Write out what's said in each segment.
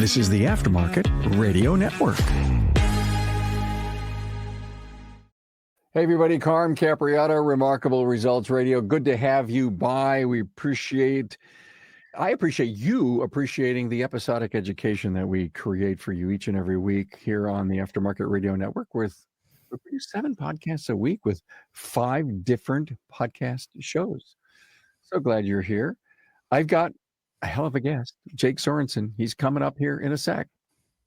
This is the Aftermarket Radio Network. Hey everybody, Carm Capriata, Remarkable Results Radio. Good to have you by. I appreciate you appreciating the episodic education that we create for you each and every week here on the Aftermarket Radio Network we produce 7 podcasts a week with 5 different podcast shows. So glad you're here. I've got a hell of a guest, Jake Sorensen. He's coming up here in a sec.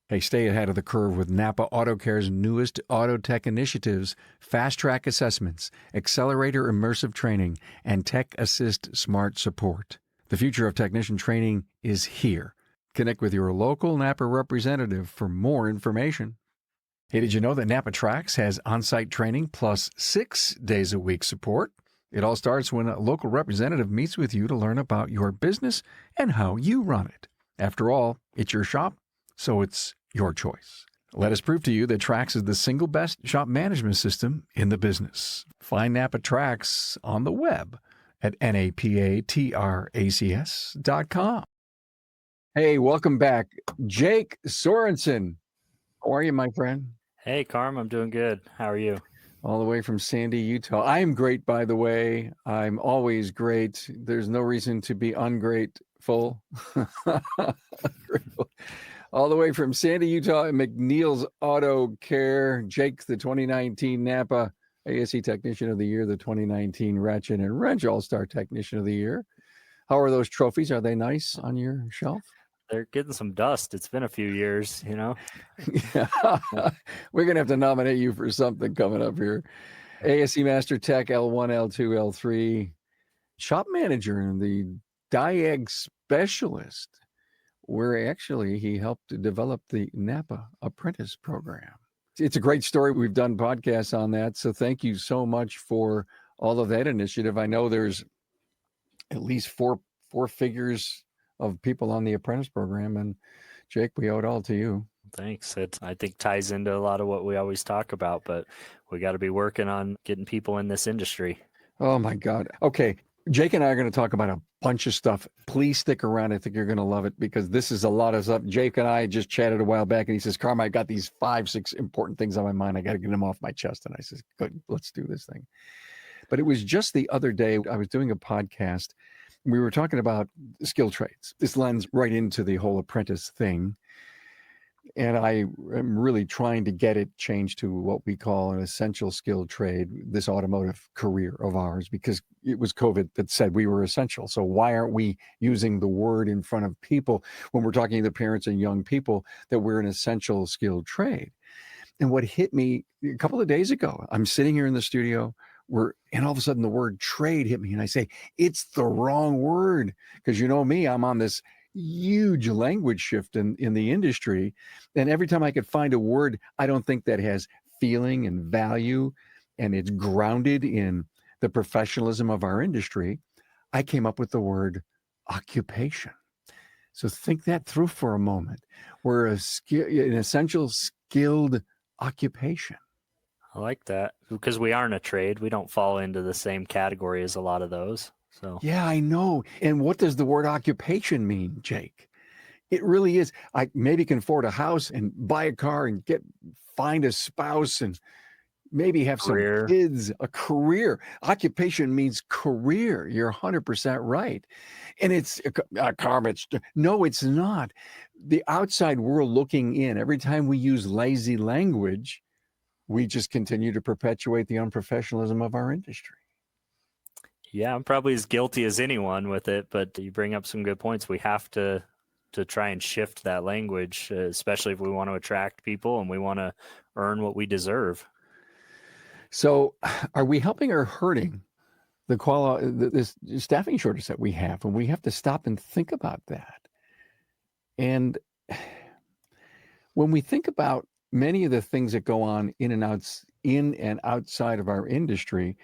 Hey, stay ahead of the curve with NAPA Auto Care's newest auto tech initiatives, Fast Track Assessments, Accelerator Immersive Training, and Tech Assist Smart Support. The future of technician training is here. Connect with your local NAPA representative for more information. Hey, did you know that NAPA Tracks has on-site training plus 6 days a week support? It all starts when a local representative meets with you to learn about your business and how you run it. After all, it's your shop, so it's your choice. Let us prove to you that Trax is the single best shop management system in the business. Find NAPA Trax on the web at napatracs.com. Hey, welcome back, Jake Sorensen. How are you, my friend? Hey, Carm, I'm doing good. How are you? All the way from Sandy, Utah. I am great, by the way. I'm always great. There's no reason to be ungrateful. All the way from Sandy, Utah, McNeil's Auto Care. Jake, the 2019 NAPA ASE Technician of the Year, the 2019 Ratchet and Wrench All-Star Technician of the Year. How are those trophies? Are they nice on your shelf? They're getting some dust. It's been a few years, you know? Yeah. We're going to have to nominate you for something coming up here. ASE Master Tech L1, L2, L3. Shop Manager and the Diag Specialist, where actually he helped to develop the NAPA Apprentice Program. It's a great story. We've done podcasts on that. So thank you so much for all of that initiative. I know there's at least four figures of people on the apprentice program. And Jake, we owe it all to you. Thanks. It, I think, ties into a lot of what we always talk about, but we got to be working on getting people in this industry. Oh my God. Okay. Jake and I are going to talk about a bunch of stuff. Please stick around. I think you're going to love it because this is a lot of stuff. Jake and I just chatted a while back and he says, Carm, I got these 5-6 important things on my mind. I got to get them off my chest. And I says, good, let's do this thing. But it was just the other day, I was doing a podcast. We were talking about skill trades. This lends right into the whole apprentice thing. And I am really trying to get it changed to what we call an essential skill trade, this automotive career of ours, because it was COVID that said we were essential. So why aren't we using the word in front of people when we're talking to parents and young people that we're an essential skilled trade? And what hit me a couple of days ago, I'm sitting here in the studio, and all of a sudden the word trade hit me. And I say, it's the wrong word. Because you know me, I'm on this huge language shift in the industry. And every time I could find a word, I don't think that has feeling and value, and it's grounded in the professionalism of our industry, I came up with the word occupation. So think that through for a moment. We're an essential skilled occupation. I like that because we aren't a trade. We don't fall into the same category as a lot of those. So yeah, I know. And what does the word occupation mean, Jake? It really is. I maybe can afford a house and buy a car and find a spouse and maybe have some kids, a career. Occupation means career. You're 100% right. And it's a car. No, it's not. The outside world looking in, every time we use lazy language, we just continue to perpetuate the unprofessionalism of our industry. Yeah, I'm probably as guilty as anyone with it, but you bring up some good points. We have to try and shift that language, especially if we want to attract people and we want to earn what we deserve. So are we helping or hurting this staffing shortage that we have? And we have to stop and think about that. And when we think about many of the things that go on in and outside of our industry,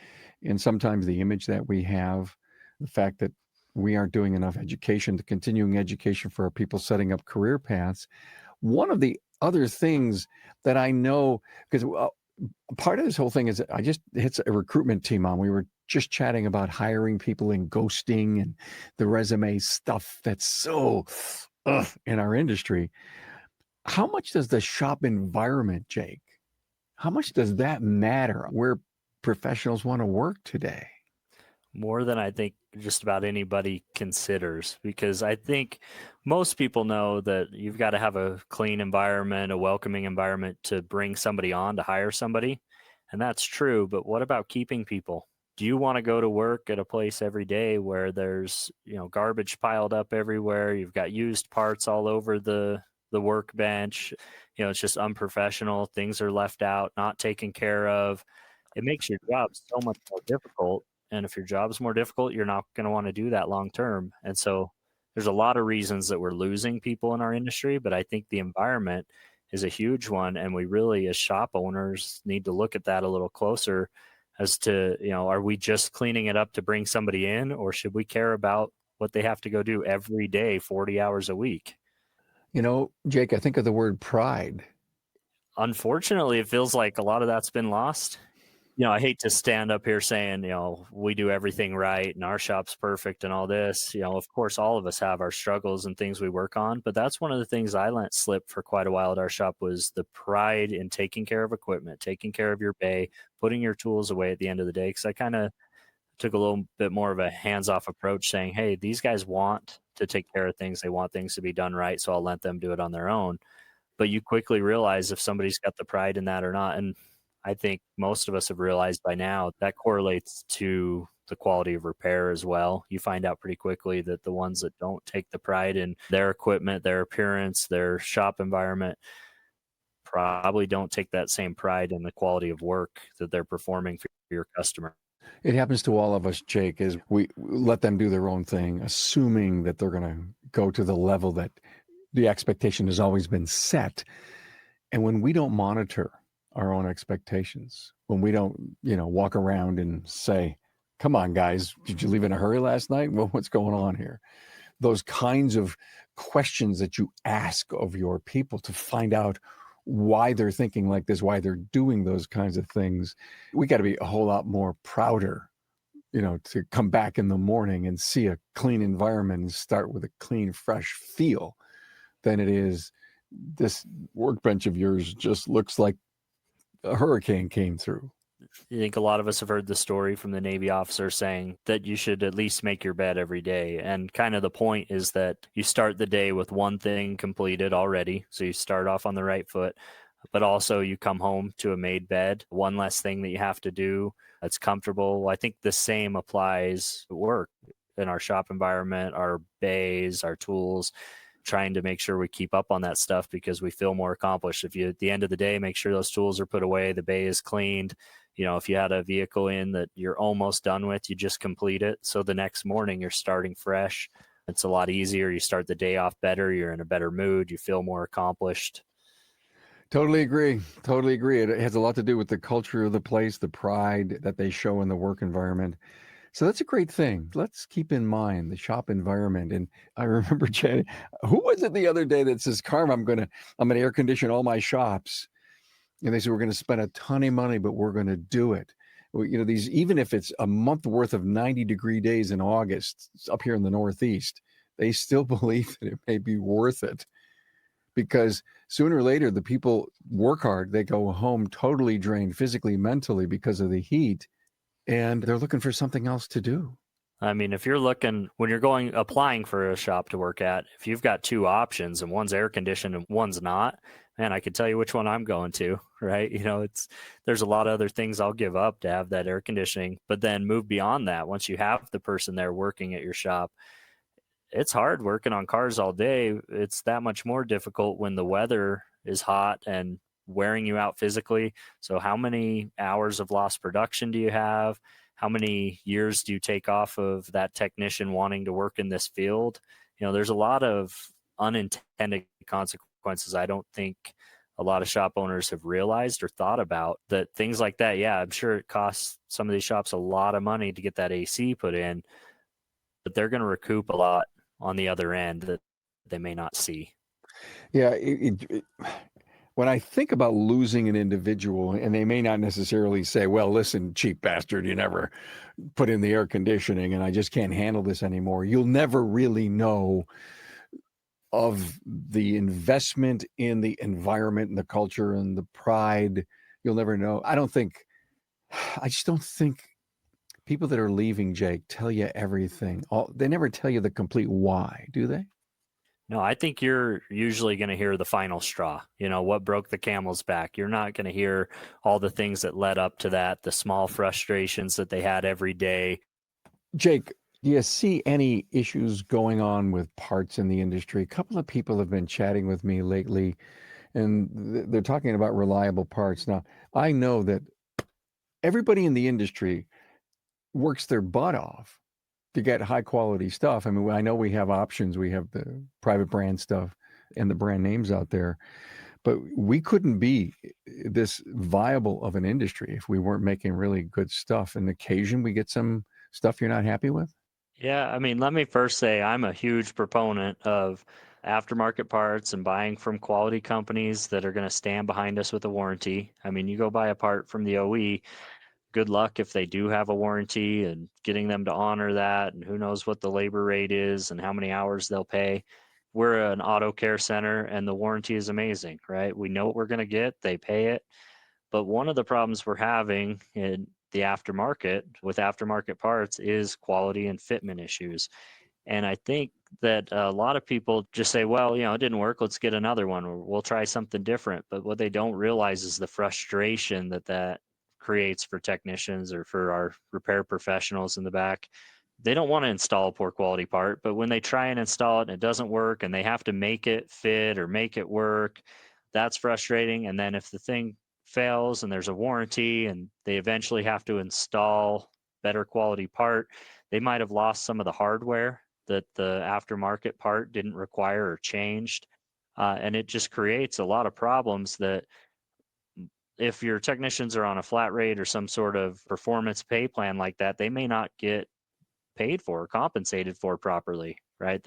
and sometimes the image that we have, the fact that we aren't doing enough education, the continuing education for our people setting up career paths. One of the other things that I know, because part of this whole thing is I just hit a recruitment team on. We were just chatting about hiring people and ghosting and the resume stuff that's so in our industry. How much does the shop environment, Jake? How much does that matter where professionals want to work today? More than I think just about anybody considers, because I think most people know that you've got to have a clean environment, a welcoming environment to bring somebody on, to hire somebody. And that's true. But what about keeping people? Do you want to go to work at a place every day where there's, garbage piled up everywhere? You've got used parts all over the workbench. It's just unprofessional. Things are left out, not taken care of. It makes your job so much more difficult. And if your job's more difficult, you're not going to want to do that long term. And so there's a lot of reasons that we're losing people in our industry, but I think the environment is a huge one. And we really, as shop owners, need to look at that a little closer as to, are we just cleaning it up to bring somebody in, or should we care about what they have to go do every day, 40 hours a week? Jake, I think of the word pride. Unfortunately, it feels like a lot of that's been lost. I hate to stand up here saying, we do everything right and our shop's perfect and all this. Of course, all of us have our struggles and things we work on, but that's one of the things I let slip for quite a while at our shop was the pride in taking care of equipment, taking care of your bay, putting your tools away at the end of the day. Because I kind of took a little bit more of a hands-off approach saying, hey, these guys want to take care of things. They want things to be done right. So I'll let them do it on their own. But you quickly realize if somebody's got the pride in that or not. And I think most of us have realized by now that correlates to the quality of repair as well. You find out pretty quickly that the ones that don't take the pride in their equipment, their appearance, their shop environment, probably don't take that same pride in the quality of work that they're performing for your customer. It happens to all of us, Jake, is we let them do their own thing, assuming that they're going to go to the level that the expectation has always been set. And when we don't monitor our own expectations, when we don't, walk around and say, come on, guys, did you leave in a hurry last night? Well, what's going on here? Those kinds of questions that you ask of your people to find out why they're thinking like this, why they're doing those kinds of things. We got to be a whole lot more prouder, to come back in the morning and see a clean environment and start with a clean, fresh feel than it is this workbench of yours just looks like a hurricane came through. I think a lot of us have heard the story from the Navy officer saying that you should at least make your bed every day. And kind of the point is that you start the day with one thing completed already. So you start off on the right foot, but also you come home to a made bed, one less thing that you have to do that's comfortable. I think the same applies at work, in our shop environment, our bays, our tools, trying to make sure we keep up on that stuff because we feel more accomplished. If you, at the end of the day, make sure those tools are put away, the bay is cleaned. If you had a vehicle in that you're almost done with, you just complete it. So the next morning you're starting fresh. It's a lot easier. You start the day off better. You're in a better mood. You feel more accomplished. Totally agree. Totally agree. It has a lot to do with the culture of the place, the pride that they show in the work environment. So that's a great thing. Let's keep in mind the shop environment. And I remember, Chad, who was it the other day that says, Carm, I'm gonna air condition all my shops. And they said, we're going to spend a ton of money, but we're going to do it. Well, these, even if it's a month worth of 90-degree days in August up here in the Northeast, they still believe that it may be worth it because sooner or later, the people work hard. They go home totally drained physically, mentally because of the heat, and they're looking for something else to do. I mean, if you're looking, when you're applying for a shop to work at, if you've got two options and one's air conditioned and one's not, man, I can tell you which one I'm going to, right? There's a lot of other things I'll give up to have that air conditioning, but then move beyond that. Once you have the person there working at your shop, it's hard working on cars all day. It's that much more difficult when the weather is hot and wearing you out physically. So how many hours of lost production do you have? How many years do you take off of that technician wanting to work in this field? There's a lot of unintended consequences I don't think a lot of shop owners have realized or thought about, that things like that. Yeah, I'm sure it costs some of these shops a lot of money to get that AC put in, but they're going to recoup a lot on the other end that they may not see. Yeah. When I think about losing an individual, and they may not necessarily say, well, listen, cheap bastard, you never put in the air conditioning and I just can't handle this anymore. You'll never really know of the investment in the environment and the culture and the pride, you'll never know. I just don't think people that are leaving, Jake, tell you everything. They never tell you the complete why, do they? No, I think you're usually going to hear the final straw, what broke the camel's back. You're not going to hear all the things that led up to that, the small frustrations that they had every day. Jake, do you see any issues going on with parts in the industry? A couple of people have been chatting with me lately, and they're talking about reliable parts. Now, I know that everybody in the industry works their butt off to get high quality stuff. I mean, I know we have options. We have the private brand stuff and the brand names out there, but we couldn't be this viable of an industry if we weren't making really good stuff. And occasion we get some stuff you're not happy with. Yeah, I mean, let me first say I'm a huge proponent of aftermarket parts and buying from quality companies that are going to stand behind us with a warranty. I mean, you go buy a part from the OE, good luck if they do have a warranty and getting them to honor that, and who knows what the labor rate is and how many hours they'll pay. We're an auto care center and the warranty is amazing, right? We know what we're going to get, they pay it. But one of the problems we're having in the aftermarket with aftermarket parts is quality and fitment issues. And I think that a lot of people just say, well, it didn't work. Let's get another one, or we'll try something different. But what they don't realize is the frustration that creates for technicians or for our repair professionals in the back. They don't want to install a poor quality part, but when they try and install it and it doesn't work and they have to make it fit or make it work, that's frustrating. And then if the thing fails and there's a warranty and they eventually have to install better quality part, they might have lost some of the hardware that the aftermarket part didn't require or changed. And it just creates a lot of problems that if your technicians are on a flat rate or some sort of performance pay plan like that, they may not get paid for or compensated for properly, right?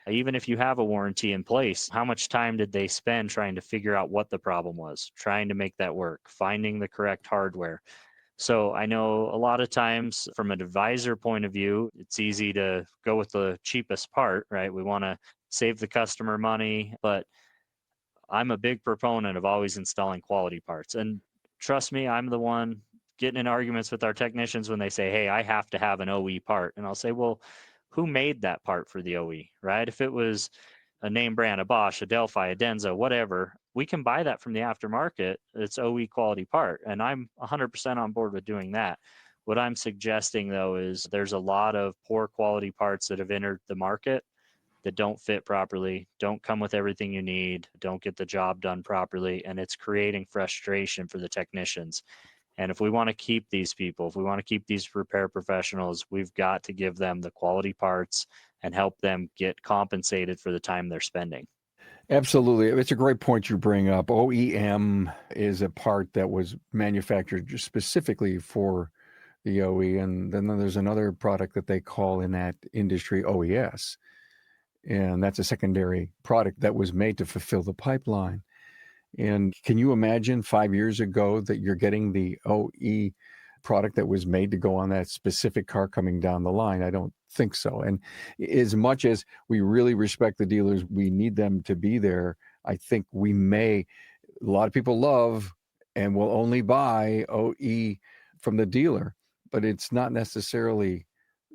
Even if you have a warranty in place, how much time did they spend trying to figure out what the problem was, trying to make that work, finding the correct hardware? So I know a lot of times from an advisor point of view, it's easy to go with the cheapest part, right? We want to save the customer money, but I'm a big proponent of always installing quality parts. And trust me, I'm the one getting in arguments with our technicians when they say, hey, I have to have an OE part. And I'll say, well, who made that part for the OE, right? If it was a name brand, a Bosch, a Delphi, a Denso, whatever, we can buy that from the aftermarket. It's OE quality part. And I'm 100% on board with doing that. What I'm suggesting, though, is there's a lot of poor quality parts that have entered the market that don't fit properly, don't come with everything you need, don't get the job done properly, and it's creating frustration for the technicians. And if we want to keep these people, if we want to keep these repair professionals, we've got to give them the quality parts and help them get compensated for the time they're spending. Absolutely. It's a great point you bring up. OEM is a part that was manufactured just specifically for the OE. And then there's another product that they call in that industry OES. And that's a secondary product that was made to fulfill the pipeline. And can you imagine 5 years ago that you're getting the OE product that was made to go on that specific car coming down the line? I don't think so. And as much as we really respect the dealers, we need them to be there. I think a lot of people love and will only buy OE from the dealer, but it's not necessarily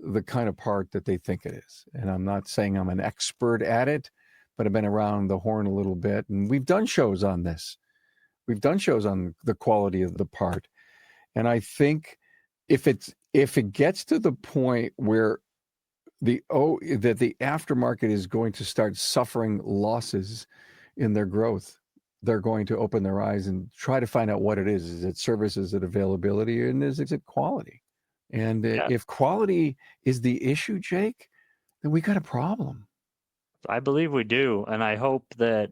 the kind of part that they think it is. And I'm not saying I'm an expert at it, but I've been around the horn a little bit, and we've done shows on this. We've done shows on the quality of the part. And I think if it gets to the point where that the aftermarket is going to start suffering losses in their growth, they're going to open their eyes and try to find out what it is. Is it service? Is it availability? And is it quality? And Yeah, if quality is the issue, Jake, then we got a problem. I believe we do. And I hope that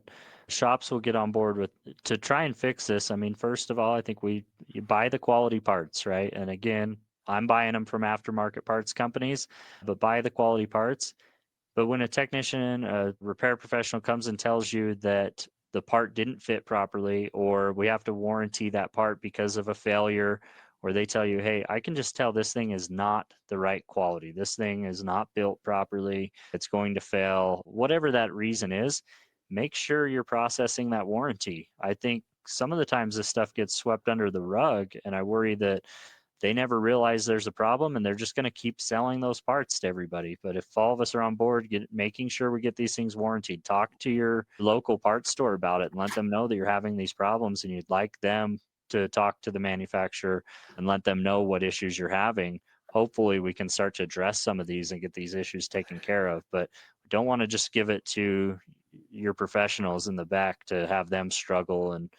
shops will get on board with to try and fix this. I mean, first of all, I think you buy the quality parts, right? And again, I'm buying them from aftermarket parts companies, but buy the quality parts. But when a technician, a repair professional comes and tells you that the part didn't fit properly, or we have to warranty that part because of a failure, where they tell you, hey, I can just tell this thing is not the right quality. This thing is not built properly. It's going to fail. Whatever that reason is, make sure you're processing that warranty. I think some of the times this stuff gets swept under the rug, and I worry that they never realize there's a problem and they're just going to keep selling those parts to everybody. But if all of us are on board, making sure we get these things warranted, talk to your local parts store about it and let them know that you're having these problems and you'd like them to talk to the manufacturer and let them know what issues you're having. Hopefully we can start to address some of these and get these issues taken care of. But we don't want to just give it to your professionals in the back to have them struggle and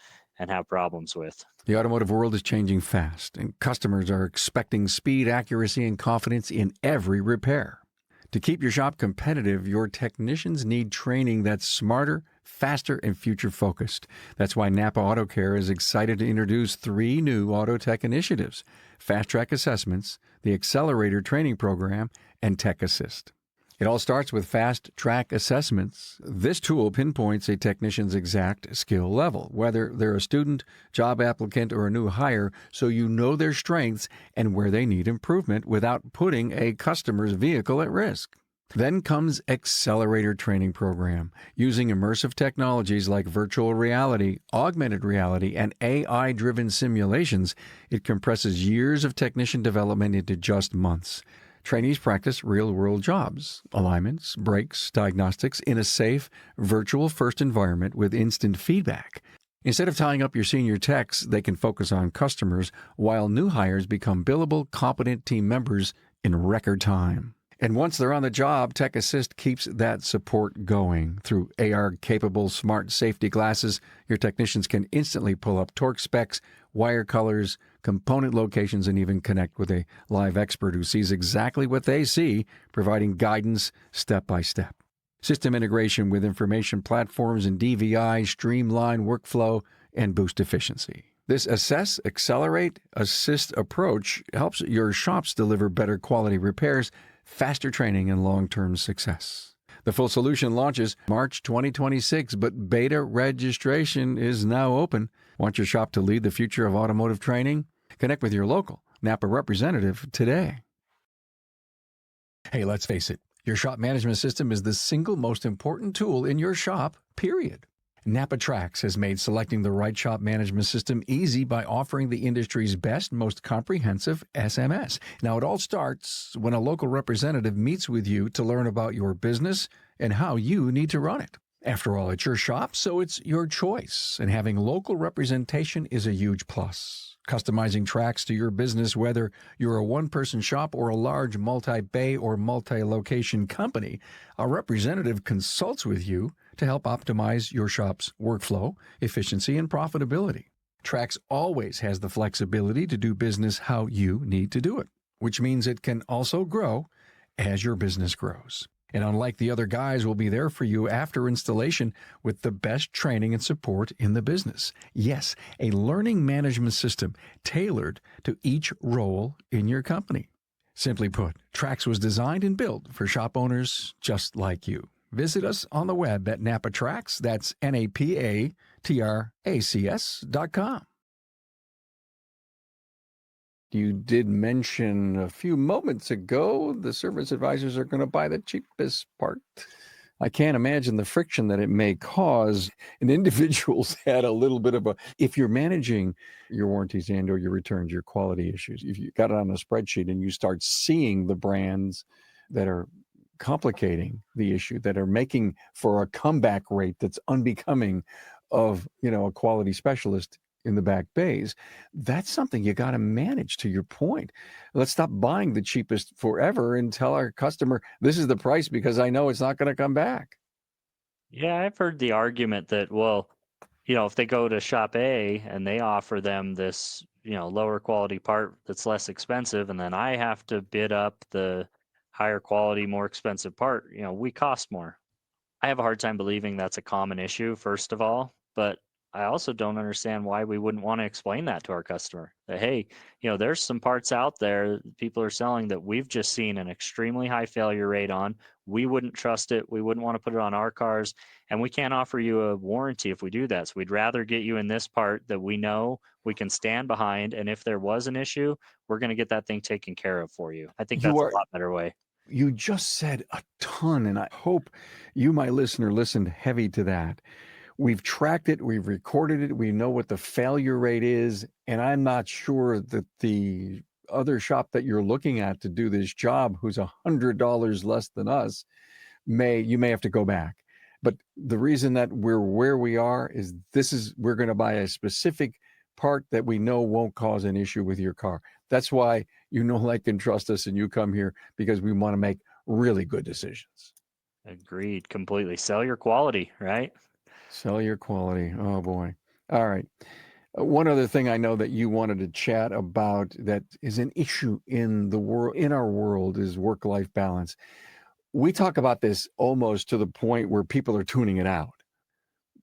have problems with. The automotive world is changing fast, and customers are expecting speed, accuracy, and confidence in every repair. To keep your shop competitive, your technicians need training that's smarter, faster, and future-focused. That's why NAPA Auto Care is excited to introduce 3 new auto tech initiatives: Fast Track Assessments, the Accelerator Training Program, and Tech Assist. It all starts with Fast Track Assessments. This tool pinpoints a technician's exact skill level, whether they're a student, job applicant, or a new hire, so you know their strengths and where they need improvement without putting a customer's vehicle at risk. Then comes Accelerator Training Program. Using immersive technologies like virtual reality, augmented reality, and AI-driven simulations, it compresses years of technician development into just months. Trainees practice real-world jobs, alignments, brakes, diagnostics in a safe, virtual-first environment with instant feedback. Instead of tying up your senior techs, they can focus on customers, while new hires become billable, competent team members in record time. And once they're on the job, Tech Assist keeps that support going. Through AR-capable smart safety glasses, your technicians can instantly pull up torque specs, wire colors, component locations, and even connect with a live expert who sees exactly what they see, providing guidance step by step. System integration with information platforms and DVI streamline workflow and boost efficiency. This assess, accelerate, assist approach helps your shops deliver better quality repairs, faster training, and long-term success. The full solution launches March 2026, but beta registration is now open. Want your shop to lead the future of automotive training? Connect with your local NAPA representative today. Hey, let's face it, your shop management system is the single most important tool in your shop, period. NAPA Trax has made selecting the right shop management system easy by offering the industry's best, most comprehensive SMS. Now, it all starts when a local representative meets with you to learn about your business and how you need to run it. After all, it's your shop, so it's your choice, and having local representation is a huge plus. Customizing Trax to your business, whether you're a one-person shop or a large multi-bay or multi-location company, a representative consults with you to help optimize your shop's workflow, efficiency, and profitability. Trax always has the flexibility to do business how you need to do it, which means it can also grow as your business grows. And unlike the other guys, we'll be there for you after installation with the best training and support in the business. Yes, a learning management system tailored to each role in your company. Simply put, Trax was designed and built for shop owners just like you. Visit us on the web at NAPATRAX, that's NAPATRACS.com. You did mention a few moments ago the service advisors are going to buy the cheapest part. I can't imagine the friction that it may cause. And individuals had a little bit of if you're managing your warranties and or your returns, your quality issues, if you got it on a spreadsheet and you start seeing the brands that are complicating the issue, that are making for a comeback rate that's unbecoming of, a quality specialist in the back bays, that's something you got to manage. To your point, let's stop buying the cheapest forever and tell our customer, this is the price because I know it's not going to come back. Yeah, I've heard the argument that, well, if they go to shop A and they offer them this, lower quality part that's less expensive, and then I have to bid up the higher quality, more expensive part, we cost more. I have a hard time believing that's a common issue, first of all, but I also don't understand why we wouldn't want to explain that to our customer. That, hey, there's some parts out there people are selling that we've just seen an extremely high failure rate on. We wouldn't trust it. We wouldn't want to put it on our cars. And we can't offer you a warranty if we do that. So we'd rather get you in this part that we know we can stand behind. And if there was an issue, we're going to get that thing taken care of for you. I think You that's are a lot better way. you just said a ton, and I hope you, my listener, listened heavy to that. We've tracked it, we've recorded it, we know what the failure rate is, and I'm not sure that the other shop that you're looking at to do this job, who's $100 less than us, you may have to go back. But the reason that we're where we are is we're going to buy a specific part that we know won't cause an issue with your car. That's why you know, like, and trust us, and you come here because we want to make really good decisions. Agreed. Completely. Sell your quality, right? Sell your quality. Oh boy. All right. One other thing I know that you wanted to chat about that is an issue in our world, is work-life balance. We talk about this almost to the point where people are tuning it out.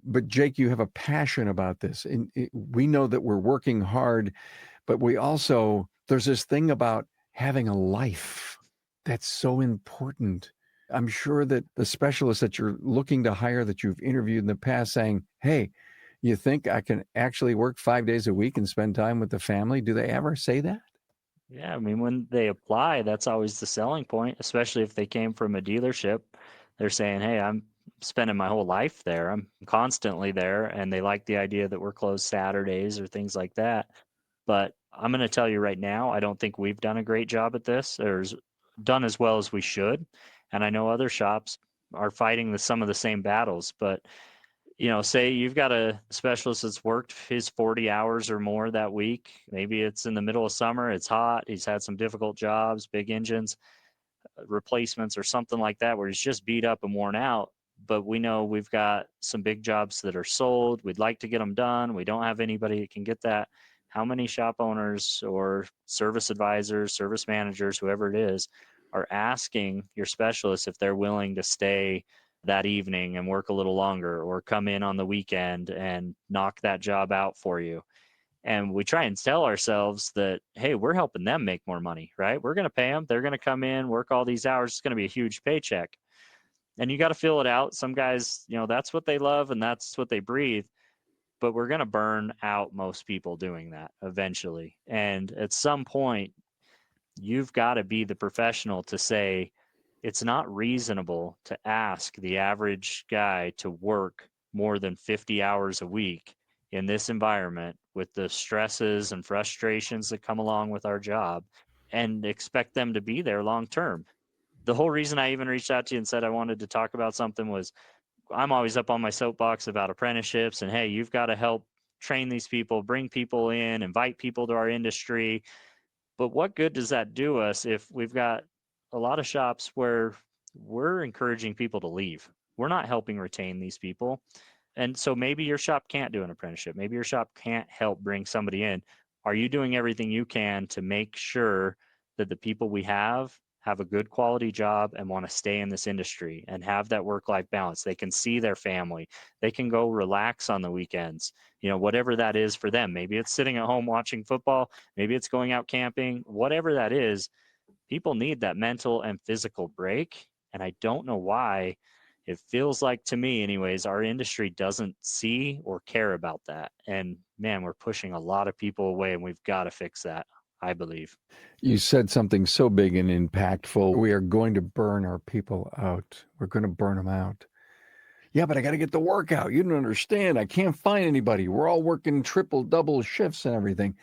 But Jake, you have a passion about this. And we know that we're working hard, but there's this thing about having a life that's so important. I'm sure that the specialists that you're looking to hire, that you've interviewed in the past, saying, hey, you think I can actually work 5 days a week and spend time with the family? Do they ever say that? Yeah, I mean, when they apply, that's always the selling point, especially if they came from a dealership. They're saying, hey, I'm spending my whole life there. I'm constantly there. And they like the idea that we're closed Saturdays or things like that. But I'm going to tell you right now, I don't think we've done a great job at this, or done as well as we should. And I know other shops are fighting some of the same battles. But say you've got a specialist that's worked his 40 hours or more that week. Maybe it's in the middle of summer, it's hot, he's had some difficult jobs, big engines, replacements, or something like that, where he's just beat up and worn out. But we know we've got some big jobs that are sold. We'd like to get them done. We don't have anybody that can get that. How many shop owners or service advisors, service managers, whoever it is, are asking your specialists if they're willing to stay that evening and work a little longer, or come in on the weekend and knock that job out for you? And we try and tell ourselves that, hey, we're helping them make more money, right? We're going to pay them. They're going to come in, work all these hours. It's going to be a huge paycheck. And you got to fill it out. Some guys, that's what they love and that's what they breathe. But we're going to burn out most people doing that eventually. And at some point, you've got to be the professional to say, it's not reasonable to ask the average guy to work more than 50 hours a week in this environment with the stresses and frustrations that come along with our job, and expect them to be there long term. The whole reason I even reached out to you and said I wanted to talk about something was, I'm always up on my soapbox about apprenticeships and, hey, you've got to help train these people, bring people in, invite people to our industry. But what good does that do us if we've got a lot of shops where we're encouraging people to leave? We're not helping retain these people. And so maybe your shop can't do an apprenticeship. Maybe your shop can't help bring somebody in. Are you doing everything you can to make sure that the people we have a good quality job and want to stay in this industry and have that work-life balance? They can see their family. They can go relax on the weekends, whatever that is for them. Maybe it's sitting at home watching football. Maybe it's going out camping. Whatever that is, people need that mental and physical break. And I don't know why. It feels like, to me anyways, our industry doesn't see or care about that. And man, we're pushing a lot of people away, and we've got to fix that, I believe. You said something so big and impactful. We are going to burn our people out. We're going to burn them out. Yeah, but I got to get the workout. You don't understand. I can't find anybody. We're all working triple, double shifts and everything.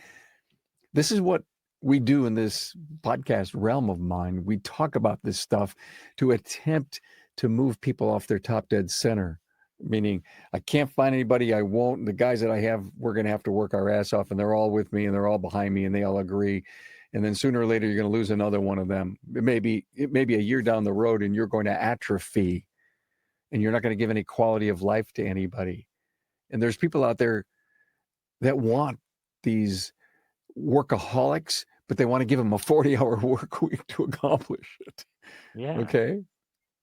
This is what we do in this podcast realm of mine. We talk about this stuff to attempt to move people off their top dead center, meaning I can't find anybody. I won't. The guys that I have, we're going to have to work our ass off, and they're all with me and they're all behind me and they all agree. And then sooner or later, you're going to lose another one of them. It may be a year down the road, and you're going to atrophy, and you're not going to give any quality of life to anybody. And there's people out there that want these workaholics, but they want to give them a 40-hour work week to accomplish it. Yeah. Okay.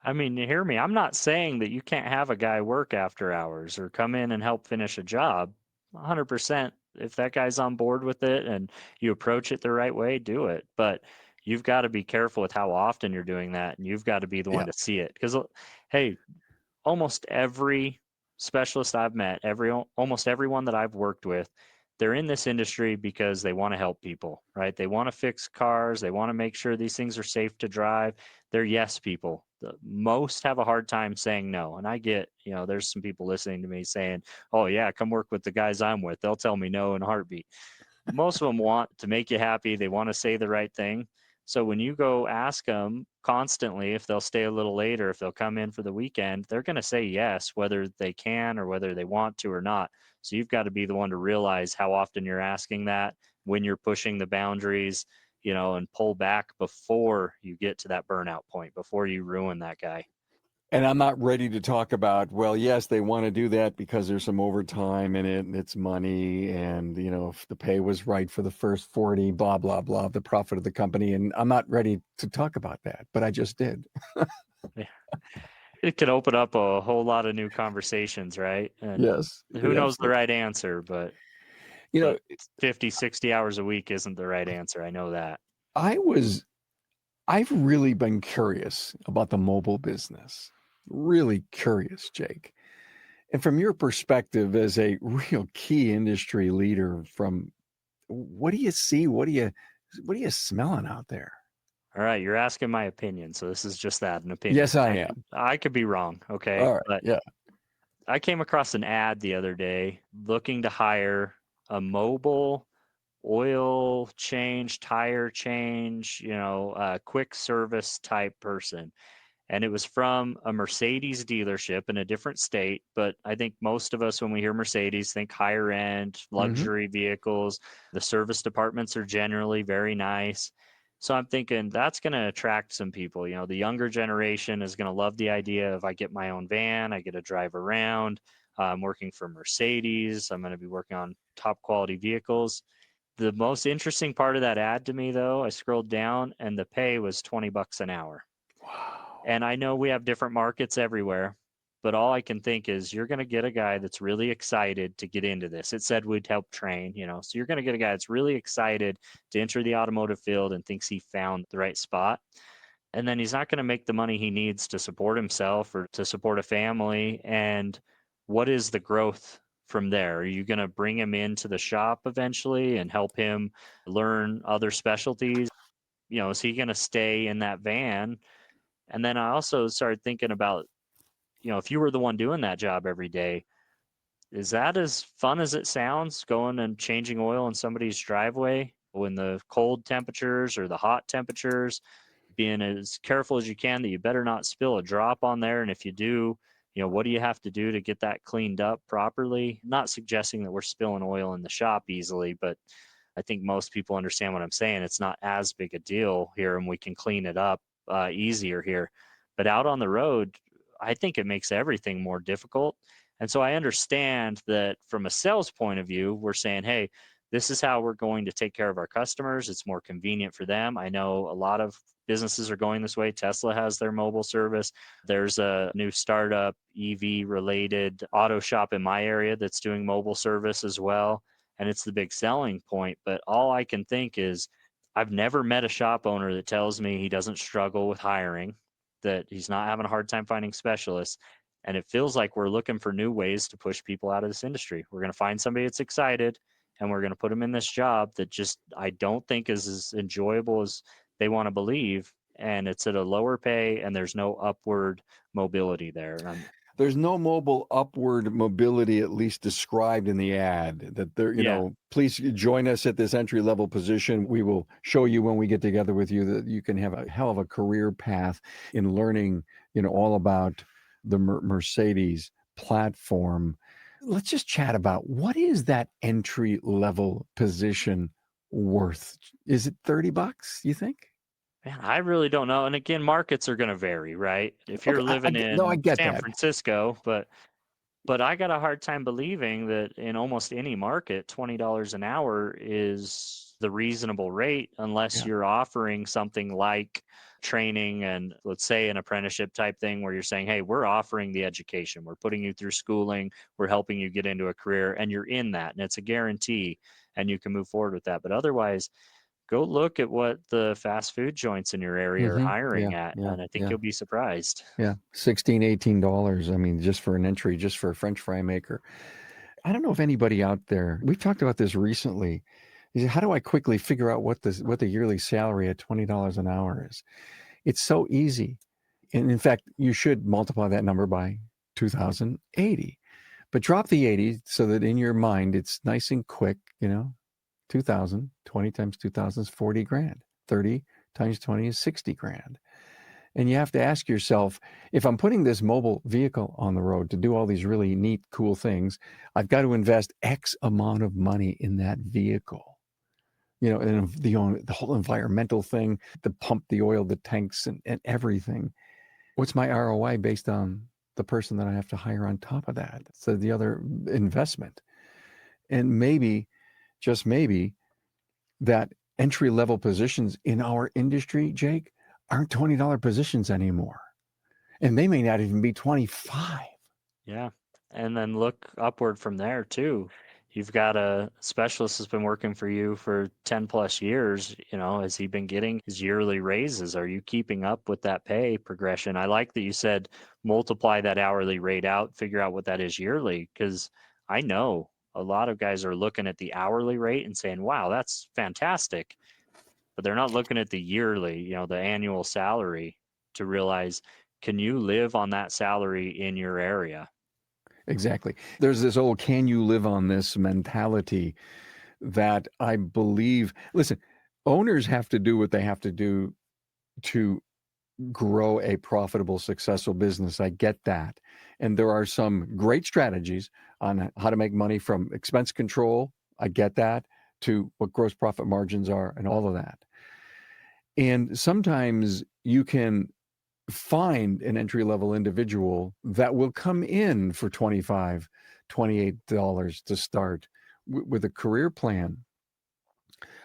I mean, hear me. I'm not saying that you can't have a guy work after hours or come in and help finish a job. 100%. If that guy's on board with it and you approach it the right way, do it. But you've got to be careful with how often you're doing that, and you've got to be the one Yeah. to see it. Because, hey, almost every specialist I've met, almost everyone that I've worked with, they're in this industry because they want to help people, right? They want to fix cars, they want to make sure these things are safe to drive. They're yes people. Most have a hard time saying no. And I get, there's some people listening to me saying, "Oh yeah, come work with the guys I'm with. They'll tell me no in a heartbeat." Most of them want to make you happy. They want to say the right thing. So when you go ask them constantly if they'll stay a little later, if they'll come in for the weekend, they're going to say yes, whether they can or whether they want to or not. So you've got to be the one to realize how often you're asking that, when you're pushing the boundaries, and pull back before you get to that burnout point, before you ruin that guy. And I'm not ready to talk about, well, yes, they want to do that because there's some overtime in it and it's money. And, if the pay was right for the first 40, blah, blah, blah, the profit of the company. And I'm not ready to talk about that, but I just did. Yeah. It could open up a whole lot of new conversations, right? And Yes, who knows the absolutely. right answer, but You know, 50, 60 hours a week isn't the right answer. I know that. I was, I've really been curious about the mobile business, really curious, Jake. And from your perspective as a real key industry leader, what do you see? What are you smelling out there? All right, you're asking my opinion, so this is just that, an opinion. Yes, I I am. I could be wrong, okay? All right. But Yeah. I came across an ad the other day looking to hire a mobile oil change, tire change, quick service type person. And it was from a Mercedes dealership in a different state. But I think most of us, when we hear Mercedes, think higher end Hmm. luxury vehicles. The service departments are generally very nice. So I'm thinking that's going to attract some people. The younger generation is going to love the idea of, I get my own van, I get to drive around. I'm working for Mercedes. I'm going to be working on top quality vehicles. The most interesting part of that ad to me, though, I scrolled down and the pay was $20 an hour. Wow. And I know we have different markets everywhere, but all I can think is you're going to get a guy that's really excited to get into this. It said we'd help train, so you're going to get a guy that's really excited to enter the automotive field and thinks he found the right spot. And then he's not going to make the money he needs to support himself or to support a family. And what is the growth from there? Are you going to bring him into the shop eventually and help him learn other specialties? Is he going to stay in that van? And then I also started thinking about, if you were the one doing that job every day, is that as fun as it sounds, going and changing oil in somebody's driveway when the cold temperatures or the hot temperatures, being as careful as you can that you better not spill a drop on there? And if you do, what do you have to do to get that cleaned up properly? Not suggesting that we're spilling oil in the shop easily, but I think most people understand what I'm saying. It's not as big a deal here, and we can clean it up easier here. But out on the road, I think it makes everything more difficult. And so I understand that from a sales point of view, we're saying, hey, this is how we're going to take care of our customers. It's more convenient for them. I know a lot of businesses are going this way. Tesla has their mobile service. There's a new startup EV related auto shop in my area that's doing mobile service as well. And it's the big selling point. But all I can think is, I've never met a shop owner that tells me he doesn't struggle with hiring, that he's not having a hard time finding specialists. And it feels like we're looking for new ways to push people out of this industry. We're going to find somebody that's excited and we're going to put them in this job that just, I don't think is as enjoyable as they want to believe. And it's at a lower pay and there's no upward mobility there. There's no mobile upward mobility, at least described in the ad, that there, Yeah. please join us at this entry level position. We will show you when we get together with you that you can have a hell of a career path in learning, all about the Mercedes platform. Let's just chat about, what is that entry level position worth? Is it $30, you think? Man, I really don't know. And again, markets are going to vary, right? If Okay, you're living no, I in get San that. Francisco, but I got a hard time believing that in almost any market, $20 an hour is the reasonable rate unless Yeah. you're offering something like training and, let's say, an apprenticeship type thing where you're saying, hey, we're offering the education, we're putting you through schooling, we're helping you get into a career, and you're in that and it's a guarantee and you can move forward with that. But otherwise, Go look at what the fast food joints in your area are Yeah, hiring at, yeah, and I think yeah, you'll be surprised. yeah. 16, $18. I mean, just for an entry, just for a French fry maker. I don't know if anybody out there, we've talked about this recently. Is how do I quickly figure out what the yearly salary at $20 an hour is? It's so easy. And in fact, you should multiply that number by 2080. But drop the 80 so that in your mind it's nice and quick, 2000, 20 times 2000 is 40 grand. 30 times 20 is 60 grand. And you have to ask yourself, if I'm putting this mobile vehicle on the road to do all these really neat, cool things, I've got to invest X amount of money in that vehicle. And the whole environmental thing, the pump, the oil, the tanks, and everything. What's my ROI based on the person that I have to hire on top of that? So the other investment. And maybe, just maybe, that entry level positions in our industry, Jake, aren't $20 positions anymore. And they may not even be 25. Yeah. And then look upward from there too. You've got a specialist that's been working for you for 10 plus years. Has he been getting his yearly raises? Are you keeping up with that pay progression? I like that you said multiply that hourly rate out, figure out what that is yearly, because I know a lot of guys are looking at the hourly rate and saying, wow, that's fantastic. But they're not looking at the yearly, the annual salary to realize, can you live on that salary in your area? Exactly. There's this old can you live on this mentality that I believe, listen, owners have to do what they have to do to grow a profitable, successful business. I get that. And there are some great strategies on how to make money, from expense control. I get that, to what gross profit margins are and all of that. And sometimes you can find an entry level individual that will come in for $25, $28 to start with a career plan.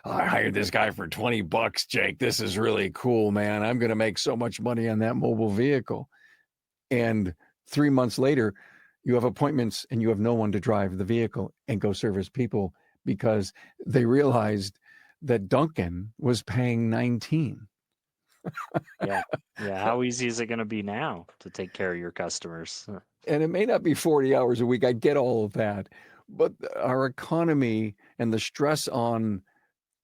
I hired this guy for $20, Jake. This is really cool, man. I'm going to make so much money on that mobile vehicle. And 3 months later, you have appointments and you have no one to drive the vehicle and go service people because they realized that Duncan was paying 19. Yeah. Yeah. How easy is it going to be now to take care of your customers? And it may not be 40 hours a week. I get all of that. But our economy and the stress on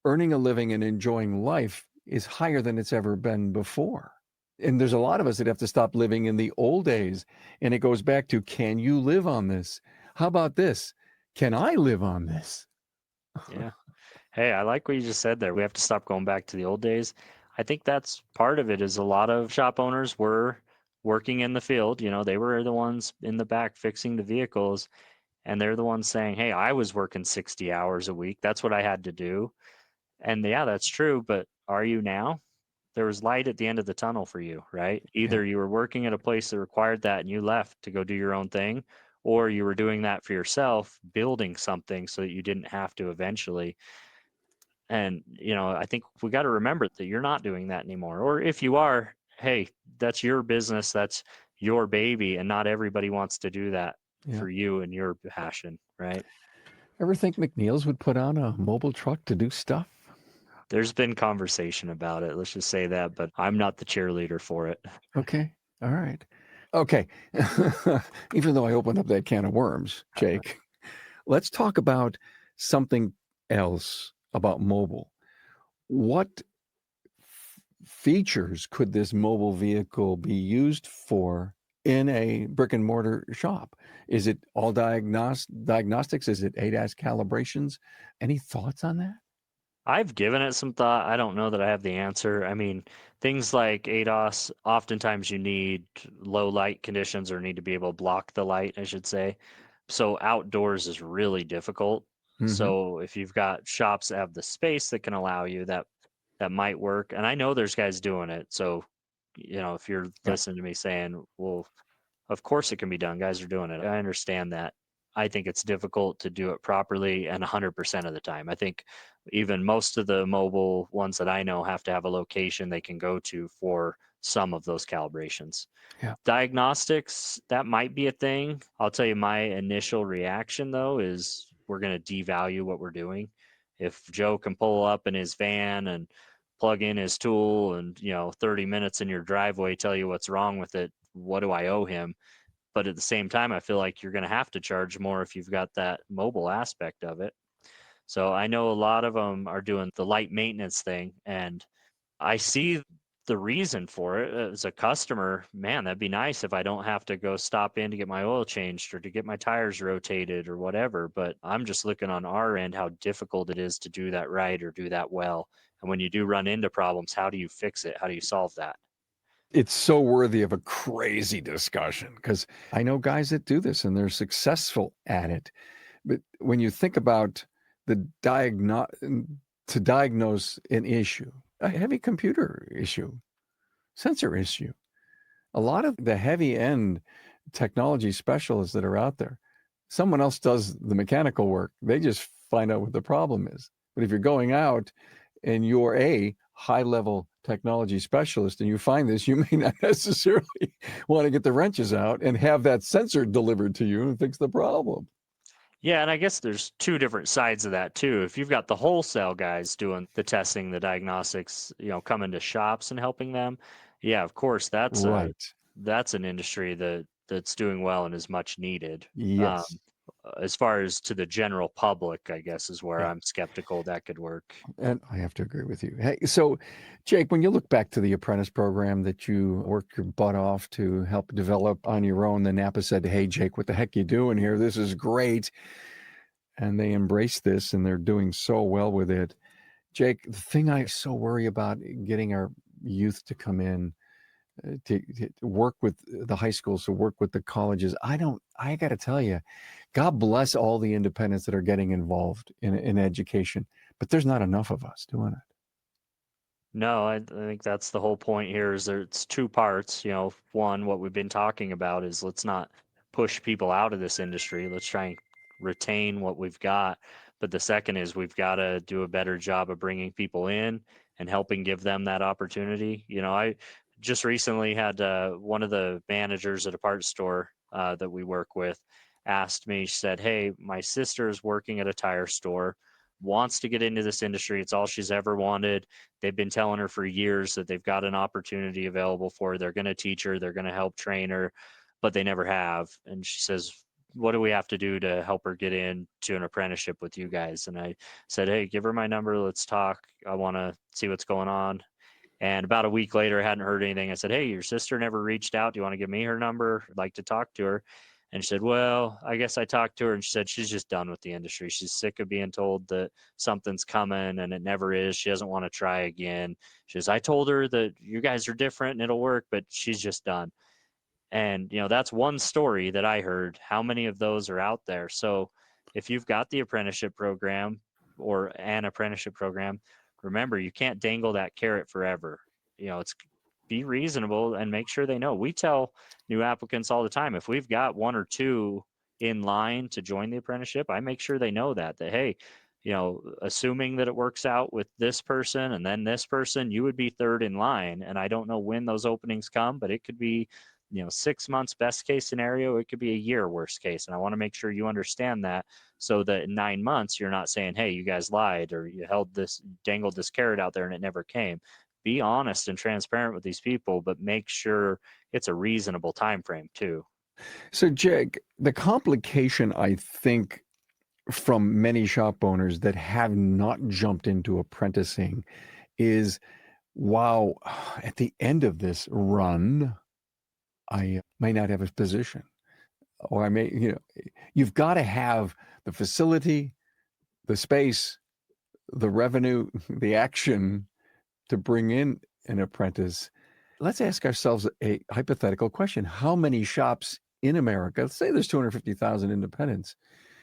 earning a living and enjoying life is higher than it's ever been before. And there's a lot of us that have to stop living in the old days. And it goes back to, can you live on this? How about this? Can I live on this? Yeah. Hey, I like what you just said there. We have to stop going back to the old days. I think that's part of it is a lot of shop owners were working in the field. They were the ones in the back fixing the vehicles, and they're the ones saying, hey, I was working 60 hours a week. That's what I had to do. And yeah, that's true. But are you now? There was light at the end of the tunnel for you, right? Yeah. Either you were working at a place that required that and you left to go do your own thing, or you were doing that for yourself, building something so that you didn't have to eventually. And, I think we got to remember that you're not doing that anymore. Or if you are, hey, that's your business, that's your baby, and not everybody wants to do that Yeah. for you and your passion, right? Ever think McNeil's would put on a mobile truck to do stuff? There's been conversation about it. Let's just say that, but I'm not the cheerleader for it. Okay. All right. Okay. Even though I opened up that can of worms, Jake, let's talk about something else about mobile. What features could this mobile vehicle be used for in a brick and mortar shop? Is it all diagnostics? Is it ADAS calibrations? Any thoughts on that? I've given it some thought. I don't know that I have the answer. I mean, things like ADOS, oftentimes you need low light conditions or need to be able to block the light, I should say. So outdoors is really difficult. Mm-hmm. So if you've got shops that have the space that can allow you, that might work. And I know there's guys doing it. So, if you're Yeah. listening to me saying, well, of course it can be done. Guys are doing it. I understand that. I think it's difficult to do it properly and 100% of the time. I think even most of the mobile ones that I know have to have a location they can go to for some of those calibrations. Yeah. Diagnostics, that might be a thing. I'll tell you my initial reaction though is we're going to devalue what we're doing. If Joe can pull up in his van and plug in his tool and, 30 minutes in your driveway tell you what's wrong with it, what do I owe him? But at the same time, I feel like you're going to have to charge more if you've got that mobile aspect of it. So I know a lot of them are doing the light maintenance thing, and I see the reason for it. As a customer, man, that'd be nice if I don't have to go stop in to get my oil changed or to get my tires rotated or whatever. But I'm just looking on our end how difficult it is to do that right or do that well. And when you do run into problems, how do you fix it? How do you solve that? It's so worthy of a crazy discussion because I know guys that do this and they're successful at it. But when you think about the to diagnose an issue, a heavy computer issue, sensor issue, a lot of the heavy end technology specialists that are out there, someone else does the mechanical work. They just find out what the problem is. But if you're going out and you're a high level technology specialist and you find this, you may not necessarily want to get the wrenches out and have that sensor delivered to you and fix the problem. Yeah, and I guess there's two different sides of that too. If you've got the wholesale guys doing the testing, the diagnostics, coming to shops and helping them, yeah, of course, Right. that's an industry that's doing well and is much needed. Yes. As far as to the general public, I guess is where Yeah. I'm skeptical that could work. And I have to agree with you. Hey, so Jake, when you look back to the apprentice program that you worked your butt off to help develop on your own, the NAPA said, "Hey, Jake, what the heck you doing here? This is great." And they embraced this and they're doing so well with it. Jake, the thing I so worry about getting our youth to come in to work with the high schools, to work with the colleges. I got to tell you, God bless all the independents that are getting involved in education, but there's not enough of us doing it. No, I think that's the whole point here is it's two parts. One, what we've been talking about is let's not push people out of this industry. Let's try and retain what we've got. But the second is we've got to do a better job of bringing people in and helping give them that opportunity. I just recently had one of the managers at a parts store that we work with asked me, she said, "Hey, my sister is working at a tire store, wants to get into this industry. It's all she's ever wanted. They've been telling her for years that they've got an opportunity available for her. They're going to teach her, they're going to help train her, but they never have." And she says, "What do we have to do to help her get into an apprenticeship with you guys?" And I said, "Hey, give her my number. Let's talk. I want to see what's going on." And about a week later, I hadn't heard anything. I said, "Hey, your sister never reached out. Do you want to give me her number? I'd like to talk to her." And she said, "Well, I guess I talked to her." And she said she's just done with the industry. She's sick of being told that something's coming and it never is. She doesn't want to try again. She says, "I told her that you guys are different and it'll work, but she's just done." And, that's one story that I heard. How many of those are out there? So if you've got the apprenticeship program or an apprenticeship program, remember, you can't dangle that carrot forever. It's be reasonable and make sure they know. We tell new applicants all the time, if we've got one or two in line to join the apprenticeship, I make sure they know that, hey, assuming that it works out with this person and then this person, you would be third in line. And I don't know when those openings come, but it could be 6 months best case scenario, it could be a year worst case, and I want to make sure you understand that, so that in 9 months you're not saying, "Hey, you guys lied," or "You dangled this carrot out there and it never came." Be honest and transparent with these people, but make sure it's a reasonable time frame too. So, Jake, the complication I think from many shop owners that have not jumped into apprenticing is, wow, at the end of this run, I may not have a position, or I may, you've got to have the facility, the space, the revenue, the action to bring in an apprentice. Let's ask ourselves a hypothetical question. How many shops in America, let's say there's 250,000 independents,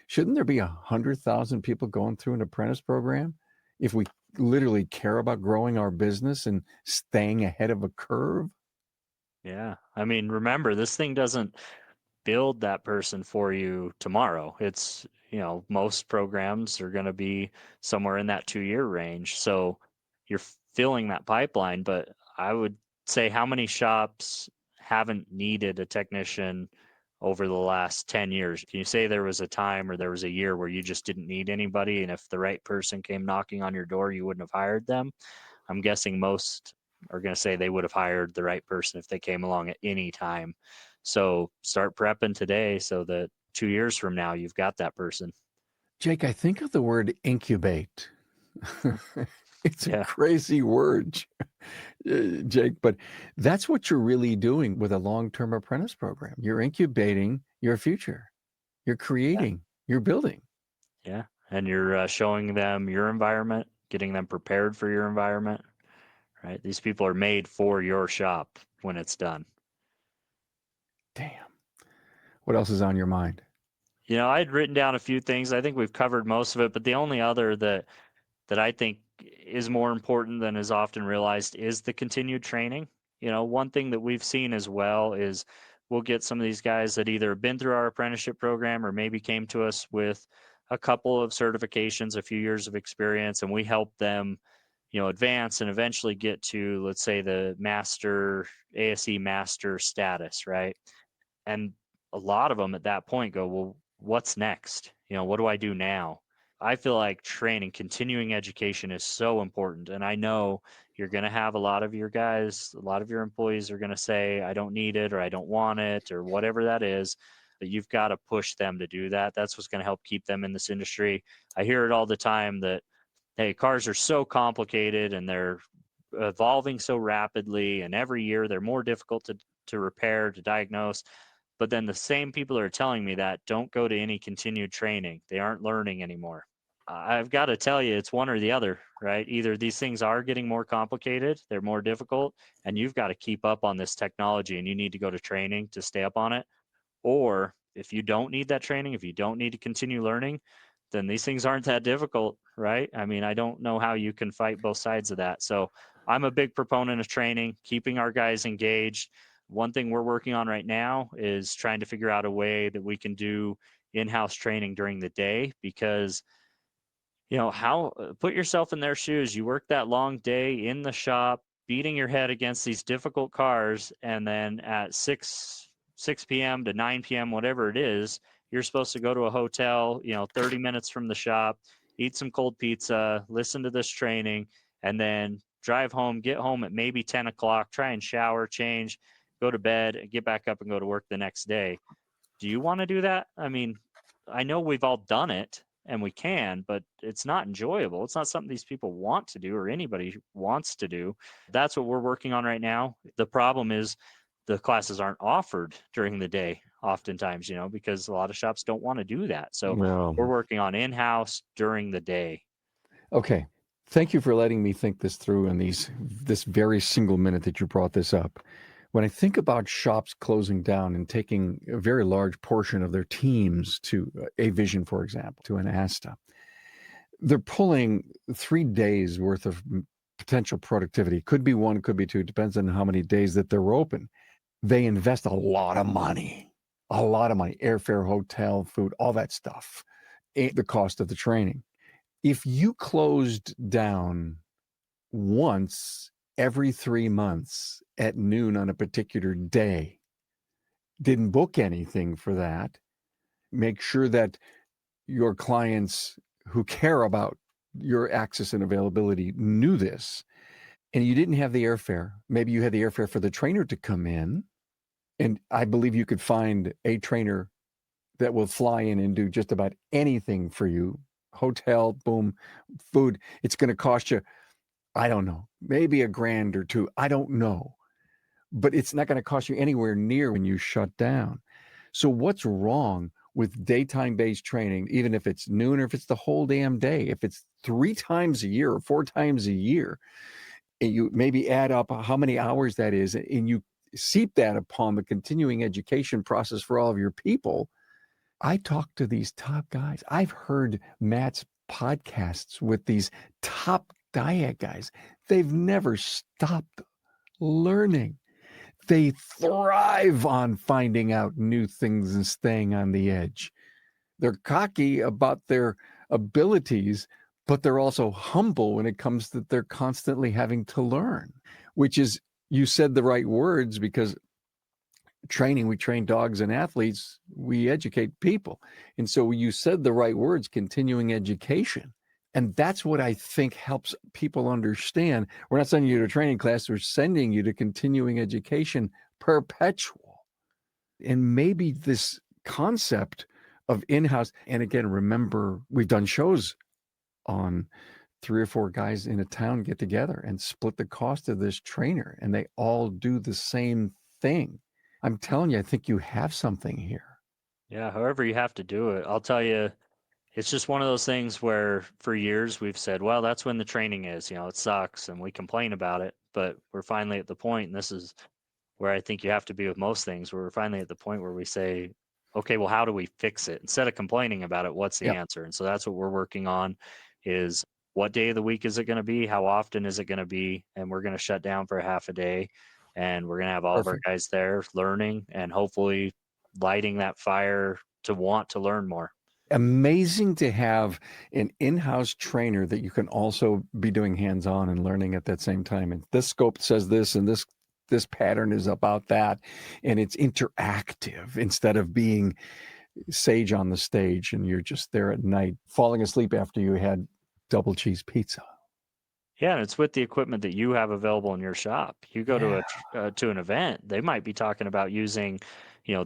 shouldn't there be 100,000 people going through an apprentice program if we literally care about growing our business and staying ahead of a curve? Yeah, I mean, remember, this thing doesn't build that person for you tomorrow. It's, most programs are going to be somewhere in that 2 year range. So you're filling that pipeline. But I would say, how many shops haven't needed a technician over the last 10 years? Can you say there was a time or there was a year where you just didn't need anybody, and if the right person came knocking on your door, you wouldn't have hired them? I'm guessing most are going to say they would have hired the right person if they came along at any time. So start prepping today so that 2 years from now, you've got that person. Jake, I think of the word incubate. It's a Yeah. crazy word, Jake, but that's what you're really doing with a long-term apprentice program. You're incubating your future. You're creating, you're building. Yeah. And you're showing them your environment, getting them prepared for your environment, right? These people are made for your shop when it's done. Damn. What else is on your mind? I'd written down a few things. I think we've covered most of it, but the only other that I think is more important than is often realized is the continued training. One thing that we've seen as well is we'll get some of these guys that either have been through our apprenticeship program or maybe came to us with a couple of certifications, a few years of experience, and we help them, advance and eventually get to, let's say, the master, ASE master status, right? And a lot of them at that point go, well, what's next? What do I do now? I feel like training, continuing education is so important. And I know you're going to have a lot of your guys, a lot of your employees are going to say, I don't need it, or I don't want it, or whatever that is. But you've got to push them to do that. That's what's going to help keep them in this industry. I hear it all the time that, hey, cars are so complicated and they're evolving so rapidly. And every year they're more difficult to repair, to diagnose. But then the same people that are telling me that don't go to any continued training. They aren't learning anymore. I've got to tell you, it's one or the other, right? Either these things are getting more complicated, they're more difficult, and you've got to keep up on this technology and you need to go to training to stay up on it. Or if you don't need that training, if you don't need to continue learning, then these things aren't that difficult, right? I mean, I don't know how you can fight both sides of that. So I'm a big proponent of training, keeping our guys engaged. One thing we're working on right now is trying to figure out a way that we can do in-house training during the day, because how put yourself in their shoes. You work that long day in the shop, beating your head against these difficult cars, and then at 6 p.m. to 9 p.m., whatever it is, you're supposed to go to a hotel, 30 minutes from the shop, eat some cold pizza, listen to this training, and then drive home, get home at maybe 10 o'clock, try and shower, change, go to bed, get back up and go to work the next day. Do you want to do that? I mean, I know we've all done it and we can, but it's not enjoyable. It's not something these people want to do or anybody wants to do. That's what we're working on right now. The problem is the classes aren't offered during the day oftentimes, because a lot of shops don't want to do that. So Well, we're working on in-house during the day. okay. Thank you for letting me think this through in this very single minute that you brought this up. When I think about shops closing down and taking a very large portion of their teams to A Vision, for example, to an ASTA, they're pulling 3 days worth of potential productivity. Could be one, could be two, depends on how many days that they're open. They invest a lot of money, airfare, hotel, food, all that stuff, the cost of the training. If you closed down once every 3 months at noon on a particular day, didn't book anything for that, make sure that your clients who care about your access and availability knew this, and you didn't have the airfare. Maybe you had the airfare for the trainer to come in, and I believe you could find a trainer that will fly in and do just about anything for you. Hotel, boom, food. It's going to cost you, I don't know, maybe $1,000 or $2,000. I don't know. But it's not going to cost you anywhere near when you shut down. So what's wrong with daytime-based training, even if it's noon or if it's the whole damn day? If it's 3 times a year or 4 times a year, and you maybe add up how many hours that is, and you seep that upon the continuing education process for all of your people. I talk to these top guys. I've heard Matt's podcasts with these top diet guys. They've never stopped learning. They thrive on finding out new things and staying on the edge. They're cocky about their abilities, but they're also humble when it comes that they're constantly having to learn, which is, you said the right words, because training, we train dogs and athletes, we educate people. And so you said the right words, continuing education. And that's what I think helps people understand. We're not sending you to a training class, we're sending you to continuing education, perpetual. And maybe this concept of in-house, and again, remember, we've done shows on 3 or 4 guys in a town get together and split the cost of this trainer, and they all do the same thing. I'm telling you, I think you have something here. Yeah, however you have to do it. I'll tell you, it's just one of those things where for years we've said, well, that's when the training is, it sucks and we complain about it, but we're finally at the point, and this is where I think you have to be with most things, where we're finally at the point where we say, okay, well, how do we fix it? Instead of complaining about it, what's the Yep. answer? And so that's what we're working on is what day of the week is it going to be? How often is it going to be? And we're going to shut down for a half a day, and we're going to have all of our Perfect. guys there learning and hopefully lighting that fire to want to learn more. Amazing to have an in-house trainer that you can also be doing hands-on and learning at that same time. And this scope says this, and this pattern is about that, and it's interactive instead of being sage on the stage and you're just there at night falling asleep after you had double cheese pizza. Yeah, and it's with the equipment that you have available in your shop. You go Yeah. to an event, they might be talking about using,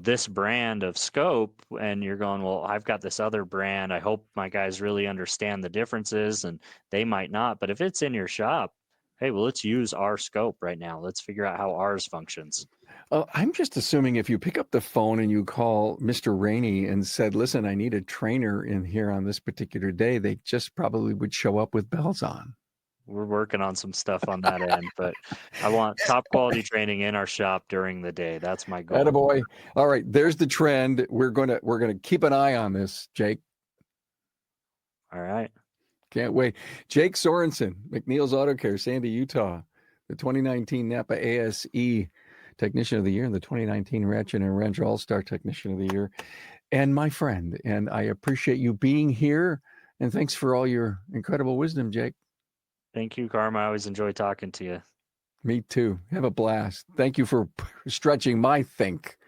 this brand of scope, and you're going, well, I've got this other brand. I hope my guys really understand the differences, and they might not. But if it's in your shop, hey, well, let's use our scope right now. Let's figure out how ours functions. I'm just assuming if you pick up the phone and you call Mr. Rainey and said, listen, I need a trainer in here on this particular day, they just probably would show up with bells on. We're working on some stuff on that end, but I want top quality training in our shop during the day. That's my goal. Attaboy. All right, there's the trend. We're gonna keep an eye on this, Jake. All right. Can't wait. Jake Sorensen, McNeil's Auto Care, Sandy, Utah, the 2019 NAPA ASE Technician of the Year and the 2019 Ratchet and Wrench All-Star Technician of the Year, and my friend. And I appreciate you being here. And thanks for all your incredible wisdom, Jake. Thank you, Karma. I always enjoy talking to you. Me too. Have a blast. Thank you for stretching my think.